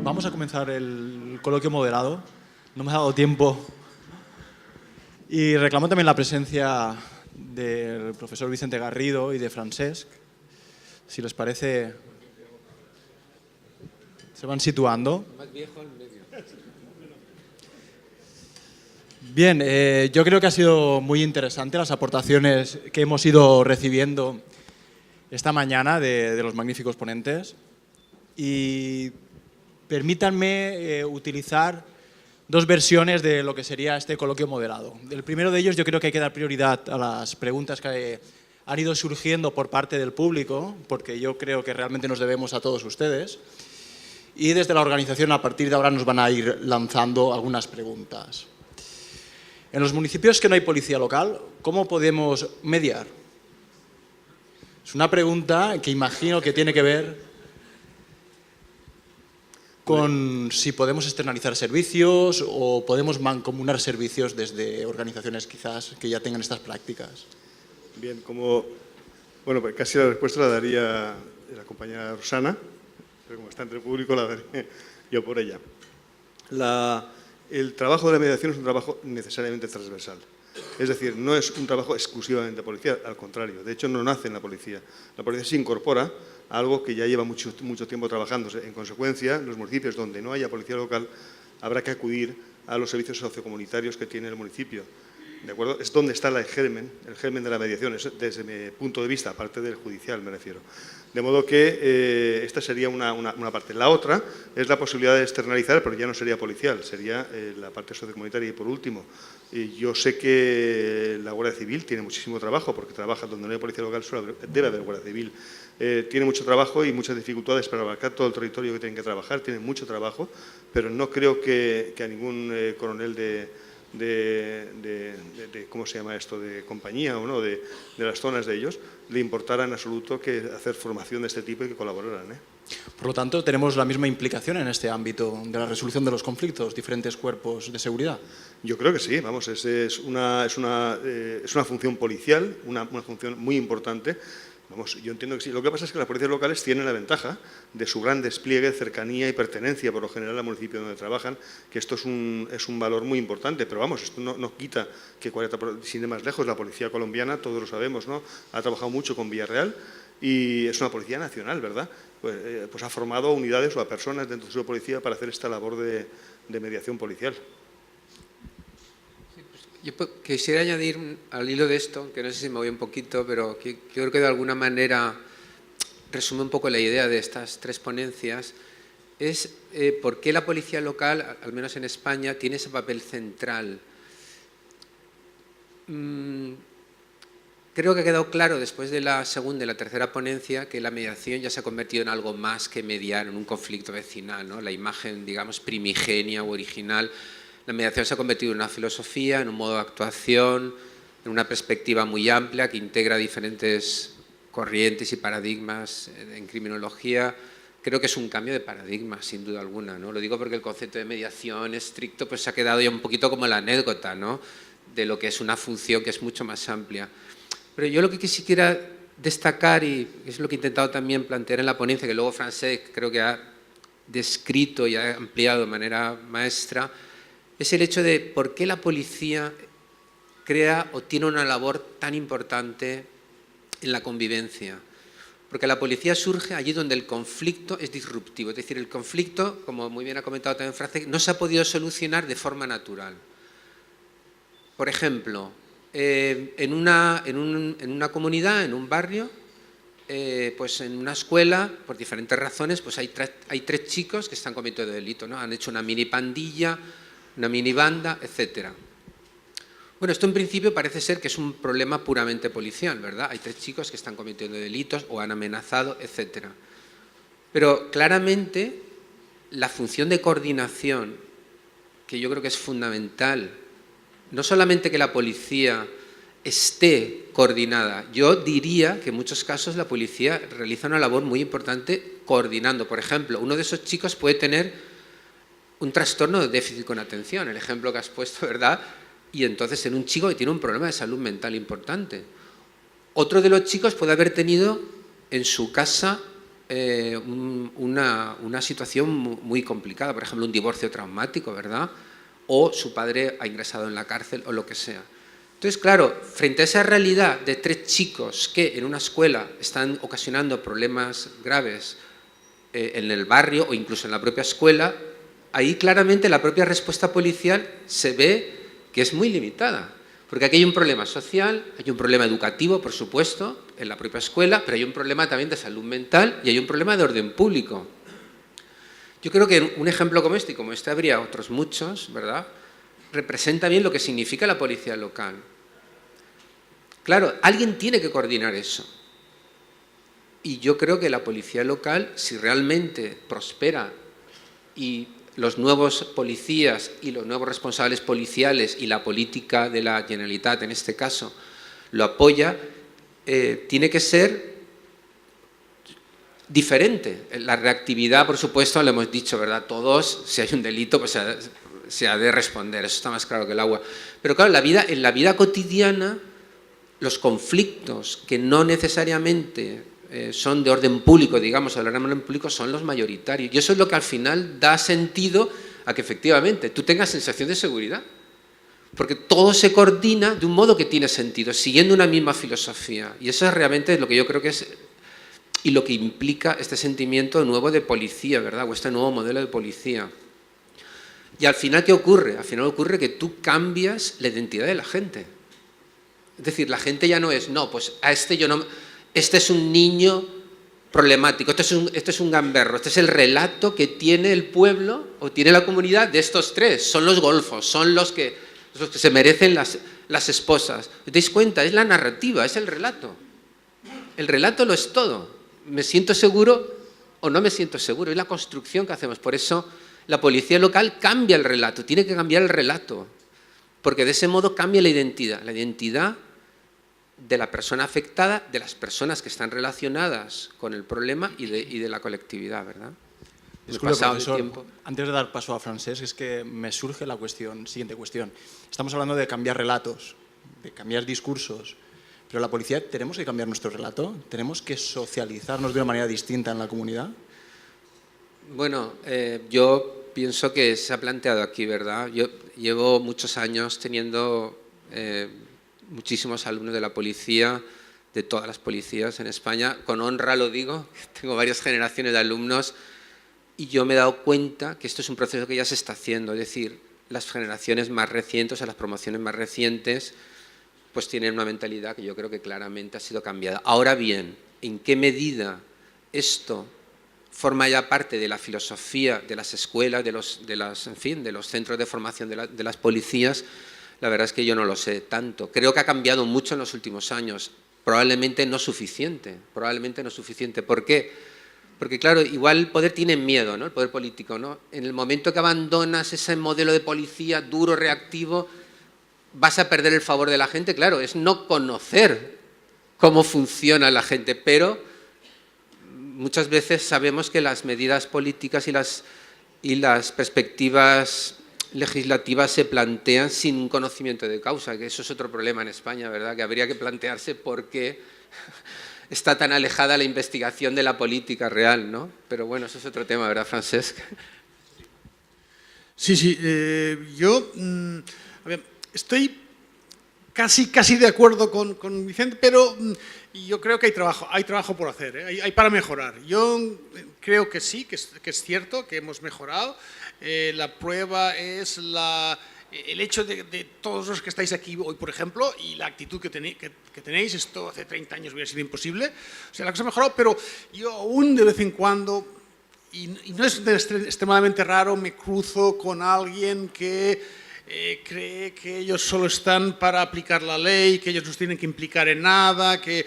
Vamos a comenzar el coloquio moderado. No me ha dado tiempo. Y reclamo también la presencia del profesor Vicente Garrido y de Francesc. Si les parece, se van situando. Bien, yo creo que ha sido muy interesante las aportaciones que hemos ido recibiendo esta mañana de los magníficos ponentes. Y permítanme utilizar dos versiones de lo que sería este coloquio moderado. El primero de ellos, yo creo que hay que dar prioridad a las preguntas que han ido surgiendo por parte del público, porque yo creo que realmente nos debemos a todos ustedes. Y desde la organización, a partir de ahora, nos van a ir lanzando algunas preguntas. En los municipios que no hay policía local, ¿cómo podemos mediar? Es una pregunta que imagino que tiene que ver con si podemos externalizar servicios o podemos mancomunar servicios desde organizaciones quizás que ya tengan estas prácticas. Bien, bueno, pues casi la respuesta la daría la compañera Rosana, pero como está entre el público la daré yo por ella. El trabajo de la mediación es un trabajo necesariamente transversal. Es decir, no es un trabajo exclusivamente policial, al contrario. De hecho, no nace en la policía. La policía se incorpora a algo que ya lleva mucho tiempo trabajándose. En consecuencia, en los municipios donde no haya policía local, habrá que acudir a los servicios sociocomunitarios que tiene el municipio. ¿De acuerdo? Es donde está el germen de la mediación, desde mi punto de vista, aparte del judicial, me refiero. De modo que esta sería una parte. La otra es la posibilidad de externalizar, pero ya no sería policial, sería la parte sociocomunitaria. Y por último, yo sé que la Guardia Civil tiene muchísimo trabajo, porque trabaja donde no hay policía local, debe haber Guardia Civil. Tiene mucho trabajo y muchas dificultades para abarcar todo el territorio que tienen que trabajar, tienen mucho trabajo, pero no creo que a ningún coronel ¿cómo se llama esto?, de compañía o no, de las zonas de ellos, le importara en absoluto que hacer formación de este tipo y que colaboraran. Por lo tanto, tenemos la misma implicación en este ámbito de la resolución de los conflictos, diferentes cuerpos de seguridad. Yo creo que sí, vamos, es una función policial, una función muy importante. Vamos, yo entiendo que sí. Lo que pasa es que las policías locales tienen la ventaja de su gran despliegue, cercanía y pertenencia, por lo general, al municipio donde trabajan, que esto es un valor muy importante. Pero vamos, esto no quita que, sin ir más lejos, la policía colombiana, todos lo sabemos, ¿no?, ha trabajado mucho con Villarreal y es una policía nacional, ¿verdad? Pues ha formado unidades o a personas dentro de su policía para hacer esta labor de mediación policial. Yo quisiera añadir al hilo de esto, que no sé si me voy un poquito, pero que yo creo que de alguna manera resume un poco la idea de estas tres ponencias, es por qué la policía local, al menos en España, tiene ese papel central. Creo que ha quedado claro después de la segunda y la tercera ponencia que la mediación ya se ha convertido en algo más que mediar en un conflicto vecinal, ¿no? La imagen, digamos, primigenia u original. La mediación se ha convertido en una filosofía, en un modo de actuación, en una perspectiva muy amplia que integra diferentes corrientes y paradigmas en criminología. Creo que es un cambio de paradigma, sin duda alguna, ¿no? Lo digo porque el concepto de mediación estricto pues se ha quedado ya un poquito como la anécdota, ¿no?, de lo que es una función que es mucho más amplia. Pero yo lo que quisiera destacar, y es lo que he intentado también plantear en la ponencia, que luego Francesc creo que ha descrito y ha ampliado de manera maestra, es el hecho de por qué la policía crea o tiene una labor tan importante en la convivencia. Porque la policía surge allí donde el conflicto es disruptivo. Es decir, el conflicto, como muy bien ha comentado también Francesc, no se ha podido solucionar de forma natural. Por ejemplo, en una comunidad, en un barrio, pues en una escuela, por diferentes razones, pues hay tres chicos que están cometiendo delito, ¿no? Han hecho una mini pandilla, una mini banda, etcétera. Bueno, esto en principio parece ser que es un problema puramente policial, ¿verdad? Hay tres chicos que están cometiendo delitos o han amenazado, etcétera. Pero claramente la función de coordinación, que yo creo que es fundamental, no solamente que la policía esté coordinada, yo diría que en muchos casos la policía realiza una labor muy importante coordinando. Por ejemplo, uno de esos chicos puede tener un trastorno de déficit con atención, el ejemplo que has puesto, ¿verdad? Y entonces en un chico que tiene un problema de salud mental importante. Otro de los chicos puede haber tenido en su casa una situación muy complicada, por ejemplo, un divorcio traumático, ¿verdad? O su padre ha ingresado en la cárcel o lo que sea. Entonces, claro, frente a esa realidad de 3 chicos que en una escuela están ocasionando problemas graves en el barrio o incluso en la propia escuela, ahí claramente la propia respuesta policial se ve que es muy limitada. Porque aquí hay un problema social, hay un problema educativo, por supuesto, en la propia escuela, pero hay un problema también de salud mental y hay un problema de orden público. Yo creo que un ejemplo como este, y como este habría otros muchos, ¿verdad?, representa bien lo que significa la policía local. Claro, alguien tiene que coordinar eso. Y yo creo que la policía local, si realmente prospera y los nuevos policías y los nuevos responsables policiales y la política de la Generalitat, en este caso, lo apoya, tiene que ser diferente. La reactividad, por supuesto, lo hemos dicho, ¿verdad? Todos, si hay un delito, pues se ha de responder, eso está más claro que el agua. Pero claro, en la vida cotidiana, los conflictos que no necesariamente son de orden público, digamos, o de orden público, son los mayoritarios. Y eso es lo que al final da sentido a que efectivamente tú tengas sensación de seguridad. Porque todo se coordina de un modo que tiene sentido, siguiendo una misma filosofía. Y eso es realmente lo que yo creo que es y lo que implica este sentimiento nuevo de policía, ¿verdad? O este nuevo modelo de policía. Y al final, ¿qué ocurre? Al final ocurre que tú cambias la identidad de la gente. Es decir, la gente ya no es, no, pues a este yo no... Este es un niño problemático, este es un gamberro, este es el relato que tiene el pueblo o tiene la comunidad de estos 3. Son los golfos, son los que se merecen las esposas. ¿Te dais cuenta? Es la narrativa, es el relato. El relato lo es todo. Me siento seguro o no me siento seguro. Es la construcción que hacemos. Por eso la policía local cambia el relato, tiene que cambiar el relato. Porque de ese modo cambia la identidad de la persona afectada, de las personas que están relacionadas con el problema y de la colectividad, ¿verdad? Disculpe, profesor, antes de dar paso a Francesc, es que me surge la siguiente cuestión. Estamos hablando de cambiar relatos, de cambiar discursos, pero la policía, ¿tenemos que cambiar nuestro relato? ¿Tenemos que socializarnos de una manera distinta en la comunidad? Bueno, yo pienso que se ha planteado aquí, ¿verdad? Yo llevo muchos años teniendo muchísimos alumnos de la policía, de todas las policías en España, con honra lo digo, tengo varias generaciones de alumnos y yo me he dado cuenta que esto es un proceso que ya se está haciendo, es decir, las generaciones más recientes, o sea, las promociones más recientes, pues tienen una mentalidad que yo creo que claramente ha sido cambiada. Ahora bien, ¿en qué medida esto forma ya parte de la filosofía de las escuelas, de los centros de formación de las policías? La verdad es que yo no lo sé tanto. Creo que ha cambiado mucho en los últimos años. Probablemente no suficiente. ¿Por qué? Porque, claro, igual el poder tiene miedo, ¿no? El poder político, ¿no? En el momento que abandonas ese modelo de policía duro, reactivo, vas a perder el favor de la gente. Claro, es no conocer cómo funciona la gente, pero muchas veces sabemos que las medidas políticas y las perspectivas legislativas se plantean sin un conocimiento de causa, que eso es otro problema en España, ¿verdad? Que habría que plantearse por qué está tan alejada la investigación de la política real, ¿no? Pero bueno, eso es otro tema, ¿verdad, Francesc? Sí, yo a ver, estoy casi de acuerdo con Vicente, pero yo creo que hay trabajo por hacer, ¿eh? Hay para mejorar. Yo creo que sí, que es cierto, que hemos mejorado. La prueba es el hecho de todos los que estáis aquí hoy, por ejemplo, y la actitud que tenéis. Esto hace 30 años hubiera sido imposible. O sea, la cosa ha mejorado, pero yo aún de vez en cuando, y no es extremadamente raro, me cruzo con alguien que cree que ellos solo están para aplicar la ley, que ellos no tienen que implicar en nada, que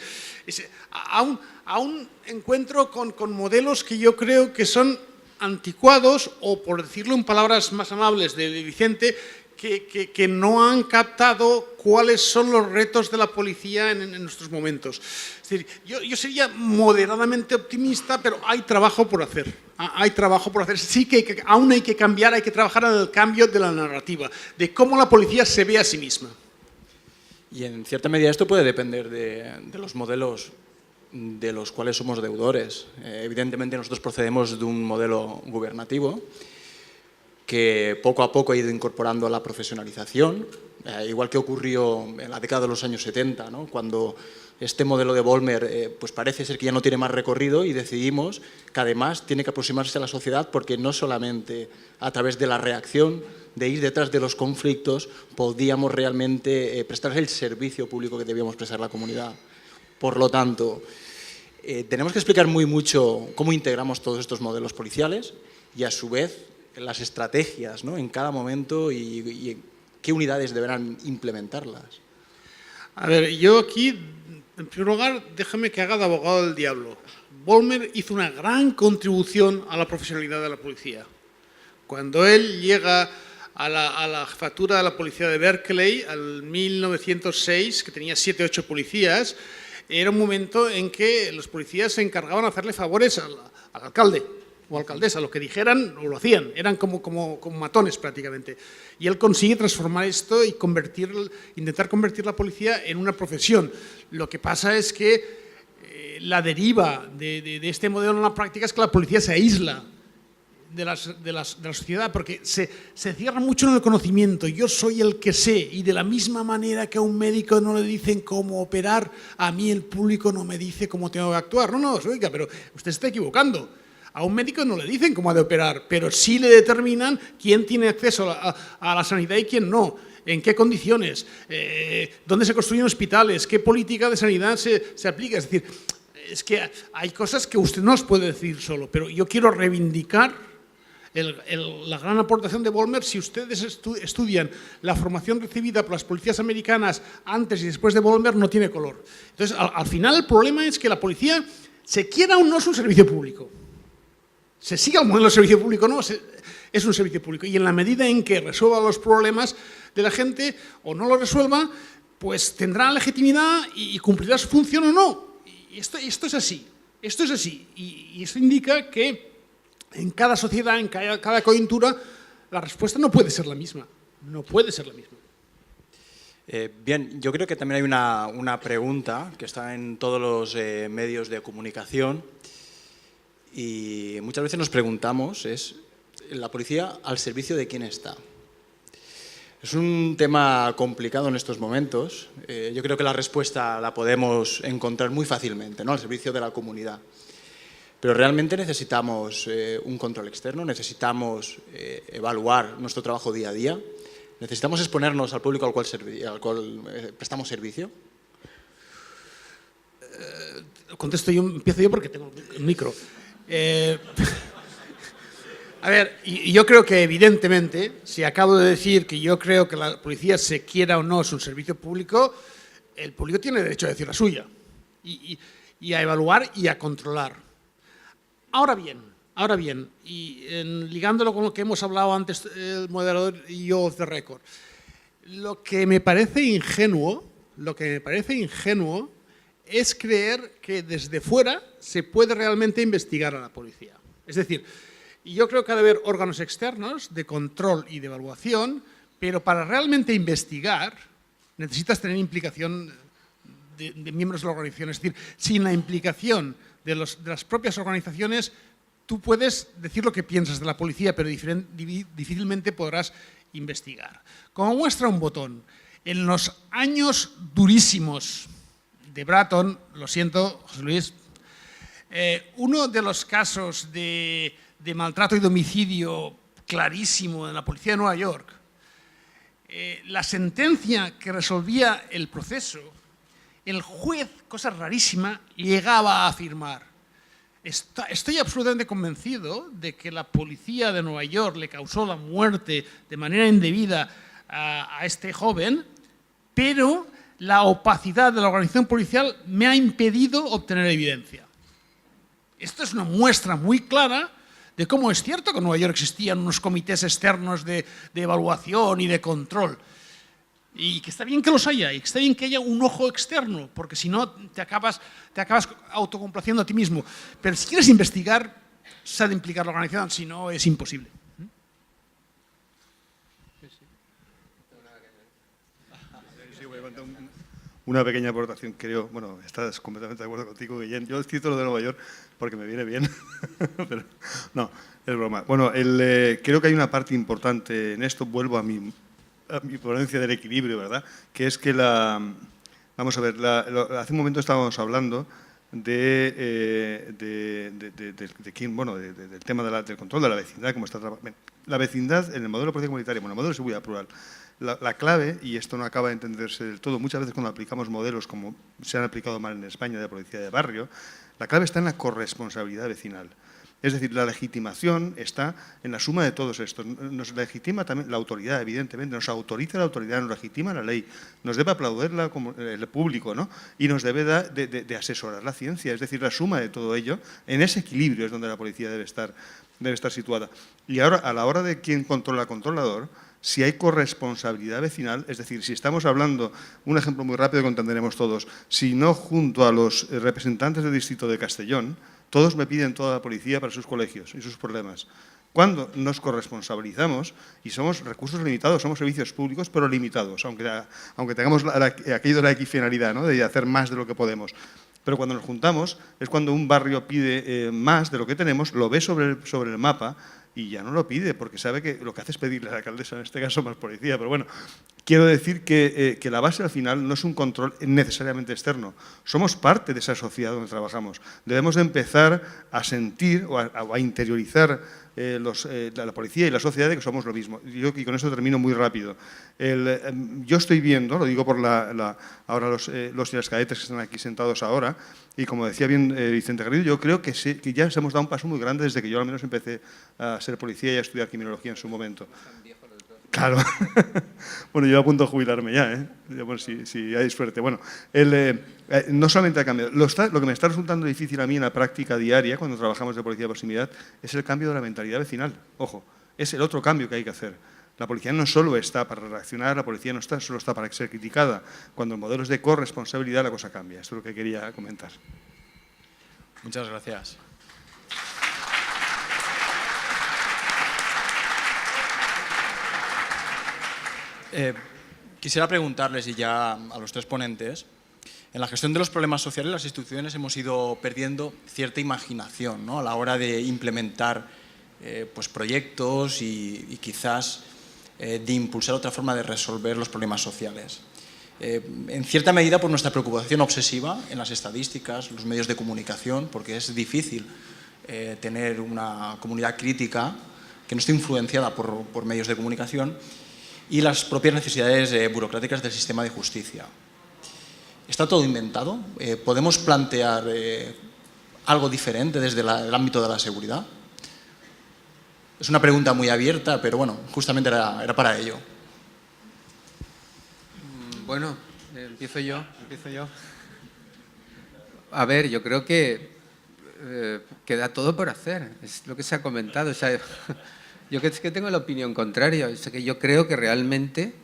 aún encuentro con modelos que yo creo que son anticuados, o por decirlo en palabras más amables de Vicente, que no han captado cuáles son los retos de la policía en nuestros momentos. Es decir, yo sería moderadamente optimista, pero hay trabajo por hacer. Sí que aún hay que cambiar, hay que trabajar en el cambio de la narrativa, de cómo la policía se ve a sí misma. Y en cierta medida esto puede depender de los modelos de los cuales somos deudores. Evidentemente nosotros procedemos de un modelo gubernativo que poco a poco ha ido incorporando la profesionalización, igual que ocurrió en la década de los años 70, ¿no? Cuando este modelo de Vollmer pues parece ser que ya no tiene más recorrido y decidimos que además tiene que aproximarse a la sociedad, porque no solamente a través de la reacción, de ir detrás de los conflictos, podíamos realmente prestar el servicio público que debíamos prestar a la comunidad. Por lo tanto, tenemos que explicar muy mucho cómo integramos todos estos modelos policiales y a su vez las estrategias, ¿no? En cada momento y qué unidades deberán implementarlas. A ver, yo aquí, en primer lugar, déjame que haga de abogado del diablo. Vollmer hizo una gran contribución a la profesionalidad de la policía. Cuando él llega a la jefatura de la policía de Berkeley, al 1906, que tenía 7 o 8 policías, era un momento en que los policías se encargaban de hacerle favores al alcalde o alcaldesa, lo que dijeran o lo hacían, eran como matones prácticamente. Y él consigue transformar esto y intentar convertir la policía en una profesión. Lo que pasa es que la deriva de este modelo en la práctica es que la policía se aísla de la sociedad, porque se cierra mucho en el conocimiento. Yo soy el que sé, y de la misma manera que a un médico no le dicen cómo operar, a mí el público no me dice cómo tengo que actuar. No, oiga, pero usted se está equivocando. A un médico no le dicen cómo ha de operar, pero sí le determinan quién tiene acceso a la sanidad y quién no, en qué condiciones, dónde se construyen hospitales, qué política de sanidad se aplica. Es decir, es que hay cosas que usted no las puede decir solo, pero yo quiero reivindicar la gran aportación de Vollmer. Si ustedes estudian la formación recibida por las policías americanas antes y después de Vollmer, no tiene color. Entonces, al final el problema es que la policía, se quiera o no, es un servicio público. Se siga el modelo de servicio público o no, es un servicio público. Y en la medida en que resuelva los problemas de la gente o no lo resuelva, pues tendrá legitimidad y cumplirá su función o no. Y esto es así. Esto es así. Y eso indica que en cada sociedad, en cada coyuntura, la respuesta no puede ser la misma. No puede ser la misma. Bien, yo creo que también hay una pregunta que está en todos los medios de comunicación y muchas veces nos preguntamos, ¿es la policía al servicio de quién está? Es un tema complicado en estos momentos. Yo creo que la respuesta la podemos encontrar muy fácilmente, ¿no? Al servicio de la comunidad. Pero realmente necesitamos un control externo, necesitamos evaluar nuestro trabajo día a día, necesitamos exponernos al público al cual prestamos servicio. Empiezo yo porque tengo el micro. A ver, y yo creo que evidentemente, si acabo de decir que yo creo que la policía, se quiera o no, es un servicio público, el público tiene derecho a decir la suya y a evaluar y a controlar. Ahora bien, y ligándolo con lo que hemos hablado antes el moderador y yo off the record, lo que me parece ingenuo es creer que desde fuera se puede realmente investigar a la policía. Es decir, yo creo que ha de haber órganos externos de control y de evaluación, pero para realmente investigar necesitas tener implicación de miembros de la organización. Es decir, sin la implicación de las propias organizaciones, tú puedes decir lo que piensas de la policía, pero difícilmente podrás investigar. Como muestra un botón, en los años durísimos de Bratton, lo siento, José Luis, uno de los casos de maltrato y de homicidio clarísimo en la policía de Nueva York, la sentencia que resolvía el proceso, el juez, cosa rarísima, llegaba a afirmar: estoy absolutamente convencido de que la policía de Nueva York le causó la muerte de manera indebida a este joven, pero la opacidad de la organización policial me ha impedido obtener evidencia. Esto es una muestra muy clara de cómo es cierto que en Nueva York existían unos comités externos de evaluación y de control. Y que está bien que los haya, y que está bien que haya un ojo externo, porque si no te acabas autocomplaciendo a ti mismo. Pero si quieres investigar, se ha de implicar la organización, si no es imposible. Sí, voy a levantar una pequeña aportación, creo, bueno, estás completamente de acuerdo contigo, Guillén. Yo cito lo de Nueva York porque me viene bien, pero no, es broma. Bueno, creo que hay una parte importante en esto, vuelvo a mi ponencia del equilibrio, ¿verdad? Que es que vamos a ver, hace un momento estábamos hablando del tema del control de la vecindad, cómo está trabajando. La vecindad en el modelo de política comunitaria, bueno, el modelo de seguridad plural, la clave, y esto no acaba de entenderse del todo, muchas veces cuando aplicamos modelos como se han aplicado mal en España de policía de barrio, la clave está en la corresponsabilidad vecinal. Es decir, la legitimación está en la suma de todos estos. Nos legitima también la autoridad, evidentemente, nos autoriza la autoridad, nos legitima la ley, nos debe aplaudirla como el público, ¿no? Y nos debe de asesorar la ciencia. Es decir, la suma de todo ello, en ese equilibrio es donde la policía debe estar situada. Y ahora, a la hora de quién controla al controlador, si hay corresponsabilidad vecinal, es decir, si estamos hablando, un ejemplo muy rápido que entenderemos todos, si no junto a los representantes del distrito de Castellón, todos me piden toda la policía para sus colegios y sus problemas. Cuando nos corresponsabilizamos y somos recursos limitados, somos servicios públicos, pero limitados, aunque tengamos aquello de la equifinalidad, ¿no?, de hacer más de lo que podemos. Pero cuando nos juntamos es cuando un barrio pide más de lo que tenemos, lo ve sobre el mapa y ya no lo pide, porque sabe que lo que hace es pedirle a la alcaldesa, en este caso más policía. Pero bueno, quiero decir que la base al final no es un control necesariamente externo. Somos parte de esa sociedad donde trabajamos. Debemos de empezar a sentir o a interiorizar la policía y la sociedad de que somos lo mismo. Y con eso termino muy rápido. Yo estoy viendo, lo digo por ahora los y las cadetes que están aquí sentados ahora, y como decía bien Vicente Garrido, yo creo que ya se hemos dado un paso muy grande desde que yo al menos empecé a ser policía y a estudiar criminología en su momento. Claro. Bueno, yo a punto de jubilarme ya, ¿eh? Bueno, si hay suerte. Bueno, no solamente ha cambiado. Lo que me está resultando difícil a mí en la práctica diaria, cuando trabajamos de policía de proximidad, es el cambio de la mentalidad vecinal. Ojo, es el otro cambio que hay que hacer. La policía no solo está para reaccionar, la policía no solo está para ser criticada. Cuando el modelo es de corresponsabilidad, la cosa cambia. Esto es lo que quería comentar. Muchas gracias. Quisiera preguntarles, y ya a los tres ponentes, en la gestión de los problemas sociales las instituciones hemos ido perdiendo cierta imaginación, ¿no?, a la hora de implementar pues proyectos y quizás de impulsar otra forma de resolver los problemas sociales. En cierta medida por nuestra preocupación obsesiva en las estadísticas, los medios de comunicación, porque es difícil tener una comunidad crítica que no esté influenciada por medios de comunicación, y las propias necesidades burocráticas del sistema de justicia. ¿Está todo inventado? ¿Podemos plantear algo diferente desde el ámbito de la seguridad? Es una pregunta muy abierta, pero bueno, justamente era para ello. Bueno, empiezo yo. A ver, yo creo que queda todo por hacer, es lo que se ha comentado. O sea, yo es que tengo la opinión contraria, es que yo creo que realmente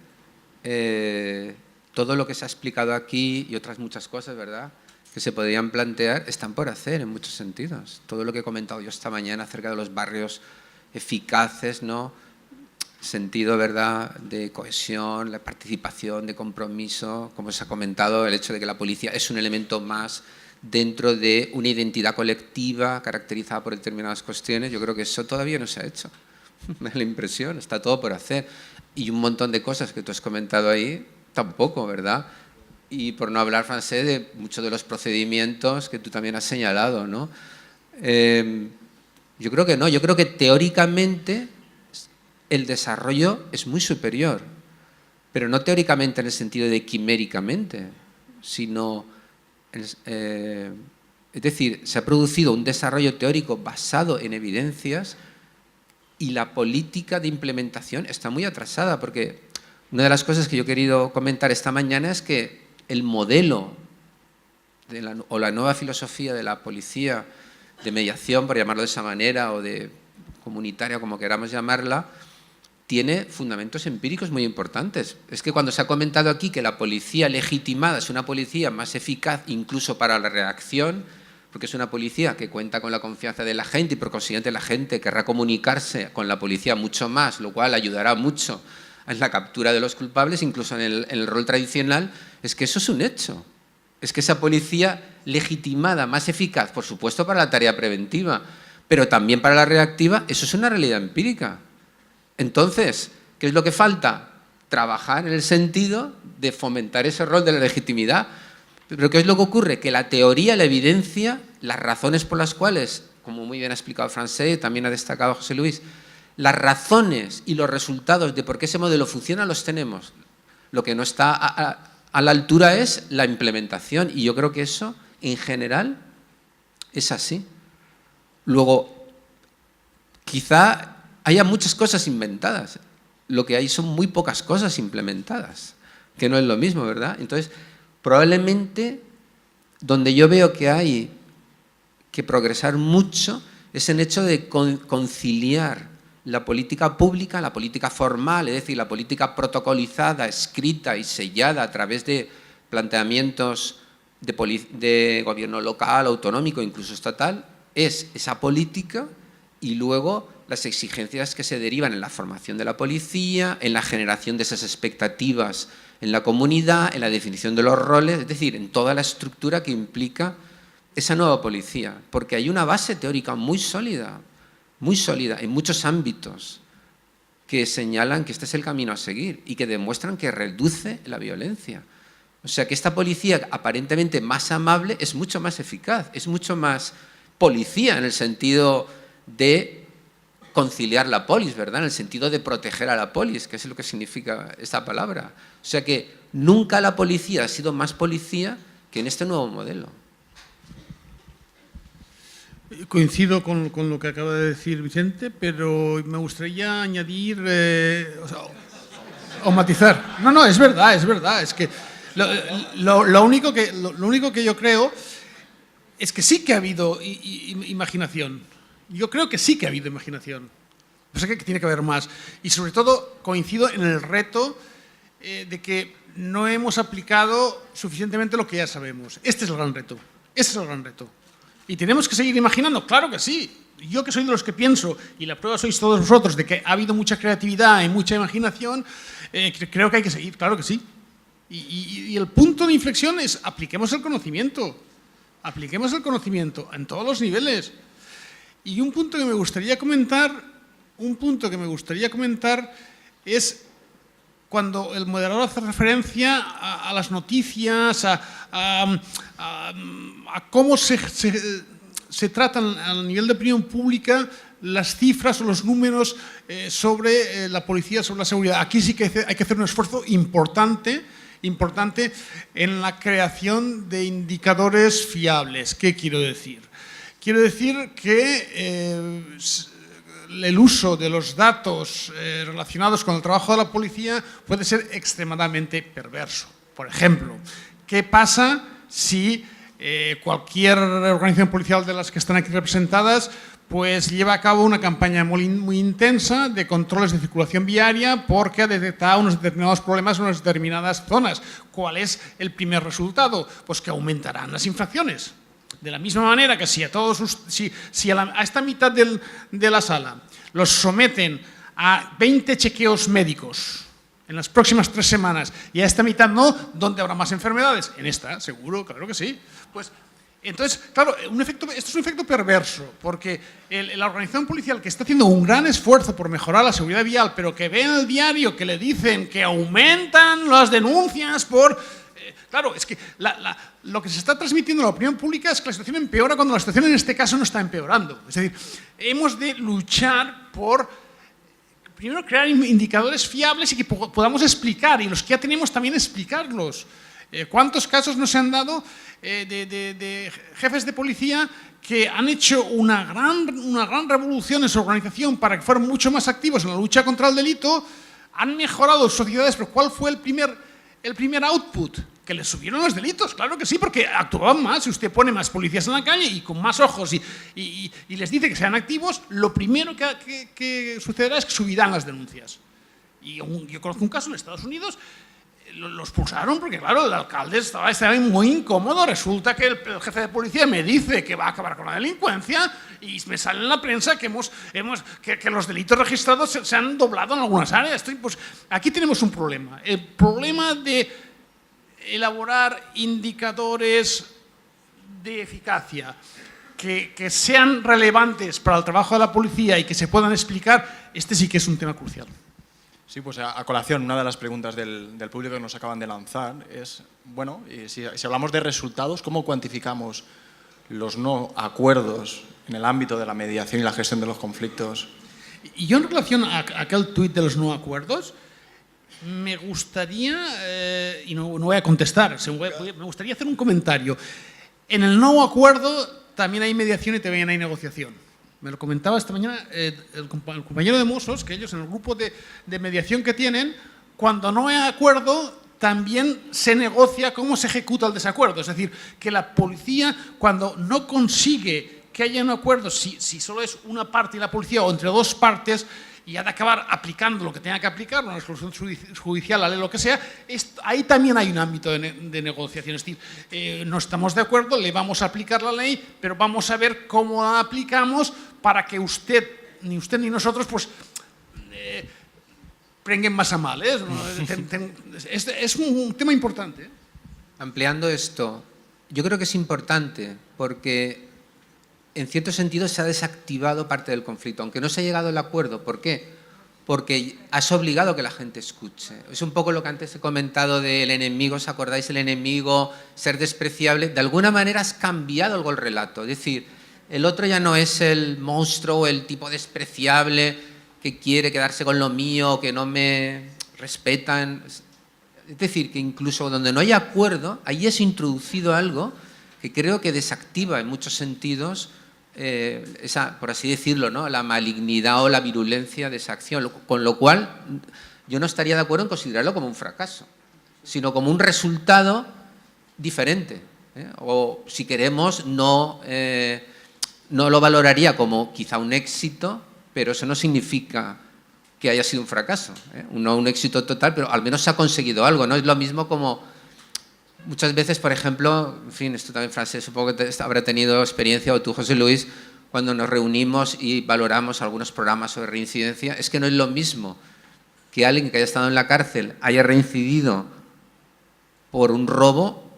todo lo que se ha explicado aquí y otras muchas cosas, ¿verdad?, que se podrían plantear, están por hacer en muchos sentidos. Todo lo que he comentado yo esta mañana acerca de los barrios eficaces, ¿no?, sentido, ¿verdad?, de cohesión, la participación, de compromiso, como se ha comentado, el hecho de que la policía es un elemento más dentro de una identidad colectiva caracterizada por determinadas cuestiones. Yo creo que eso todavía no se ha hecho. Me da la impresión, está todo por hacer. Y un montón de cosas que tú has comentado ahí, tampoco, ¿verdad? Y por no hablar, Francés, de muchos de los procedimientos que tú también has señalado, ¿no? Yo creo que no, yo creo que teóricamente el desarrollo es muy superior, pero no teóricamente en el sentido de quiméricamente, sino, es decir, se ha producido un desarrollo teórico basado en evidencias y la política de implementación está muy atrasada, porque una de las cosas que yo he querido comentar esta mañana es que el modelo o la nueva filosofía de la policía de mediación, por llamarlo de esa manera, o de comunitaria, como queramos llamarla, tiene fundamentos empíricos muy importantes. Es que cuando se ha comentado aquí que la policía legitimada es una policía más eficaz incluso para la reacción, porque es una policía que cuenta con la confianza de la gente y por consiguiente la gente querrá comunicarse con la policía mucho más, lo cual ayudará mucho en la captura de los culpables, incluso en el rol tradicional, es que eso es un hecho. Es que esa policía legitimada, más eficaz, por supuesto para la tarea preventiva, pero también para la reactiva, eso es una realidad empírica. Entonces, ¿qué es lo que falta? Trabajar en el sentido de fomentar ese rol de la legitimidad. Pero ¿qué es lo que ocurre? Que la teoría, la evidencia, las razones por las cuales, como muy bien ha explicado Francés, también ha destacado José Luis, las razones y los resultados de por qué ese modelo funciona los tenemos. Lo que no está a la altura es la implementación, y yo creo que eso, en general, es así. Luego, quizá haya muchas cosas inventadas, lo que hay son muy pocas cosas implementadas, que no es lo mismo, ¿verdad? Entonces, probablemente, donde yo veo que hay que progresar mucho, es en el hecho de conciliar la política pública, la política formal, es decir, la política protocolizada, escrita y sellada a través de planteamientos de gobierno local, autonómico, incluso estatal, es esa política y luego las exigencias que se derivan en la formación de la policía, en la generación de esas expectativas en la comunidad, en la definición de los roles, es decir, en toda la estructura que implica esa nueva policía, porque hay una base teórica muy sólida en muchos ámbitos que señalan que este es el camino a seguir y que demuestran que reduce la violencia. O sea, que esta policía aparentemente más amable es mucho más eficaz, es mucho más policía en el sentido de conciliar la polis, ¿verdad? En el sentido de proteger a la polis, que es lo que significa esta palabra. O sea que nunca la policía ha sido más policía que en este nuevo modelo. Coincido con lo que acaba de decir Vicente, pero me gustaría añadir o matizar. No, es verdad. Es que lo único que yo creo es que sí que ha habido imaginación. Yo creo que sí que ha habido imaginación. O sea que tiene que haber más. Y sobre todo coincido en el reto de que no hemos aplicado suficientemente lo que ya sabemos. Este es el gran reto. ¿Y tenemos que seguir imaginando? Claro que sí. Yo que soy de los que pienso, y la prueba sois todos vosotros, de que ha habido mucha creatividad y mucha imaginación, creo que hay que seguir, claro que sí. Y el punto de inflexión es apliquemos el conocimiento en todos los niveles. Y un punto que me gustaría comentar es cuando el moderador hace referencia a las noticias, a cómo se tratan a nivel de opinión pública las cifras o los números sobre la policía, sobre la seguridad. Aquí sí que hay que hacer un esfuerzo importante en la creación de indicadores fiables. ¿Qué quiero decir? Quiero decir que el uso de los datos relacionados con el trabajo de la policía puede ser extremadamente perverso. Por ejemplo, ¿qué pasa si cualquier organización policial de las que están aquí representadas pues lleva a cabo una campaña muy intensa de controles de circulación viaria porque ha detectado unos determinados problemas en unas determinadas zonas? ¿Cuál es el primer resultado? Pues que aumentarán las infracciones. De la misma manera que si a esta mitad de la sala los someten a 20 chequeos médicos en las próximas 3 semanas y a esta mitad no, ¿dónde habrá más enfermedades? En esta, seguro, claro que sí. Pues, entonces, claro, esto es un efecto perverso, porque la organización policial que está haciendo un gran esfuerzo por mejorar la seguridad vial, pero que ve en el diario que le dicen que aumentan las denuncias por... Claro, es que lo que se está transmitiendo a la opinión pública es que la situación empeora cuando la situación en este caso no está empeorando. Es decir, hemos de luchar por, primero, crear indicadores fiables y que podamos explicar, y los que ya tenemos también explicarlos. ¿Cuántos casos nos han dado de jefes de policía que han hecho una gran revolución en su organización para que fueran mucho más activos en la lucha contra el delito, han mejorado sociedades, pero ¿cuál fue el primer output? Que les subieron los delitos, claro que sí, porque actuaban más. Si usted pone más policías en la calle y con más ojos y les dice que sean activos, lo primero que sucederá es que subirán las denuncias. Y yo conozco un caso en Estados Unidos, lo expulsaron porque, claro, el alcalde estaba muy incómodo. Resulta que el jefe de policía me dice que va a acabar con la delincuencia y me sale en la prensa que que los delitos registrados se han doblado en algunas áreas. Pues, aquí tenemos un problema. El problema de elaborar indicadores de eficacia que sean relevantes para el trabajo de la policía y que se puedan explicar, este sí que es un tema crucial. Sí, pues a colación, una de las preguntas del público que nos acaban de lanzar es, bueno, si hablamos de resultados, ¿cómo cuantificamos los no acuerdos en el ámbito de la mediación y la gestión de los conflictos? Y yo, en relación a aquel tuit de los no acuerdos, me gustaría, y no voy a contestar, me gustaría hacer un comentario. En el no acuerdo también hay mediación y también hay negociación. Me lo comentaba esta mañana el compañero de Mossos, que ellos en el grupo de mediación que tienen, cuando no hay acuerdo, también se negocia cómo se ejecuta el desacuerdo. Es decir, que la policía, cuando no consigue que haya un acuerdo, si solo es una parte y la policía o entre dos partes, y ha de acabar aplicando lo que tenga que aplicar, una resolución judicial, la ley, lo que sea, ahí también hay un ámbito de negociación. Es decir, no estamos de acuerdo, le vamos a aplicar la ley, pero vamos a ver cómo la aplicamos para que ni usted ni nosotros, pues, prenguen más a mal. Es un tema importante. Ampliando esto, yo creo que es importante porque en cierto sentido se ha desactivado parte del conflicto, aunque no se ha llegado al acuerdo. ¿Por qué? Porque has obligado a que la gente escuche. Es un poco lo que antes he comentado del enemigo, ¿os acordáis? El enemigo, ser despreciable. De alguna manera has cambiado algo el relato. Es decir, el otro ya no es el monstruo o el tipo despreciable que quiere quedarse con lo mío, que no me respetan. Es decir, que incluso donde no hay acuerdo, ahí has introducido algo que creo que desactiva en muchos sentidos esa, por así decirlo, ¿no?, la malignidad o la virulencia de esa acción, con lo cual yo no estaría de acuerdo en considerarlo como un fracaso, sino como un resultado diferente, o si queremos no lo valoraría como quizá un éxito, pero eso no significa que haya sido un fracaso, no un éxito total, pero al menos se ha conseguido algo, ¿no? Es lo mismo como muchas veces, por ejemplo, en fin, esto también Francés, supongo que habrá tenido experiencia, o tú, José Luis, cuando nos reunimos y valoramos algunos programas sobre reincidencia, es que no es lo mismo que alguien que haya estado en la cárcel haya reincidido por un robo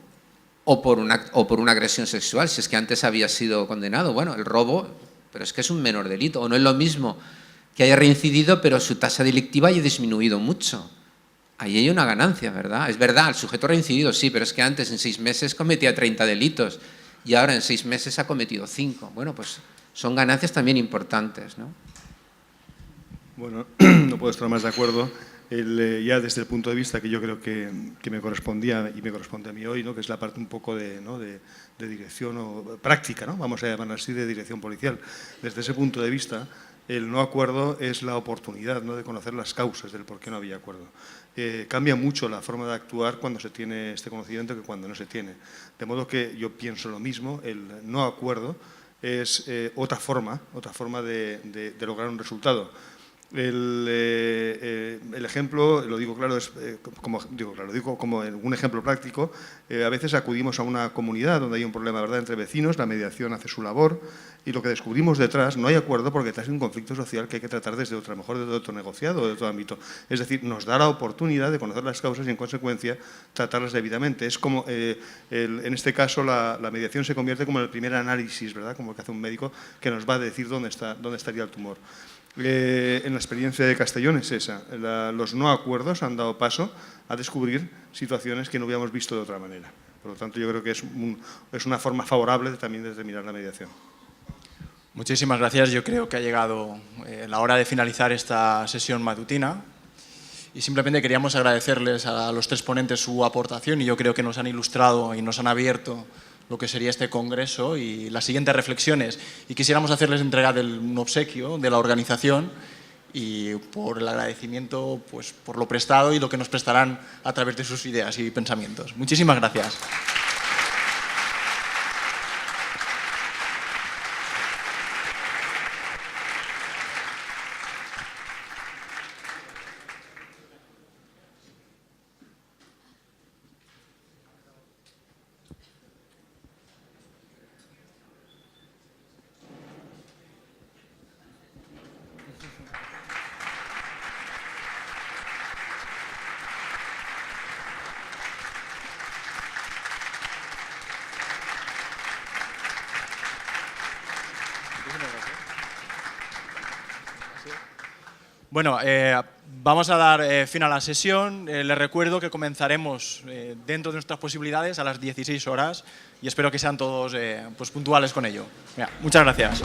o por una agresión sexual, si es que antes había sido condenado. Bueno, el robo, pero es que es un menor delito, o no es lo mismo que haya reincidido pero su tasa delictiva haya disminuido mucho. Ahí hay una ganancia, ¿verdad? Es verdad, el sujeto ha reincidido, sí, pero es que antes en 6 meses cometía 30 delitos y ahora en 6 meses ha cometido 5. Bueno, pues son ganancias también importantes, ¿no? Bueno, no puedo estar más de acuerdo. Ya desde el punto de vista que yo creo que me correspondía y me corresponde a mí hoy, ¿no?, que es la parte un poco de dirección o práctica, ¿no?, vamos a llamarla así, de dirección policial. Desde ese punto de vista, el no acuerdo es la oportunidad, ¿no?, de conocer las causas del por qué no había acuerdo. Cambia mucho la forma de actuar cuando se tiene este conocimiento que cuando no se tiene. De modo que yo pienso lo mismo, el no acuerdo es otra forma de lograr un resultado. El ejemplo, lo digo claro, lo digo como un ejemplo práctico. A veces acudimos a una comunidad donde hay un problema, ¿verdad?, entre vecinos, la mediación hace su labor y lo que descubrimos detrás, no hay acuerdo porque detrás hay un conflicto social que hay que tratar desde otro negociado o de otro ámbito. Es decir, nos da la oportunidad de conocer las causas y en consecuencia tratarlas debidamente. Es como, en este caso, la mediación se convierte como en el primer análisis, ¿verdad?, como el que hace un médico que nos va a decir dónde estaría el tumor. En la experiencia de Castellón es esa. Los no acuerdos han dado paso a descubrir situaciones que no habíamos visto de otra manera. Por lo tanto, yo creo que es una forma favorable también de terminar la mediación. Muchísimas gracias. Yo creo que ha llegado la hora de finalizar esta sesión matutina y simplemente queríamos agradecerles a los 3 ponentes su aportación y yo creo que nos han ilustrado y nos han abierto lo que sería este congreso y las siguientes reflexiones. Y quisiéramos hacerles entrega de un obsequio de la organización y por el agradecimiento, pues, por lo prestado y lo que nos prestarán a través de sus ideas y pensamientos. Muchísimas gracias. Bueno, vamos a dar fin a la sesión. Les recuerdo que comenzaremos dentro de nuestras posibilidades a las 16 horas y espero que sean todos pues, puntuales con ello. Mira, muchas gracias.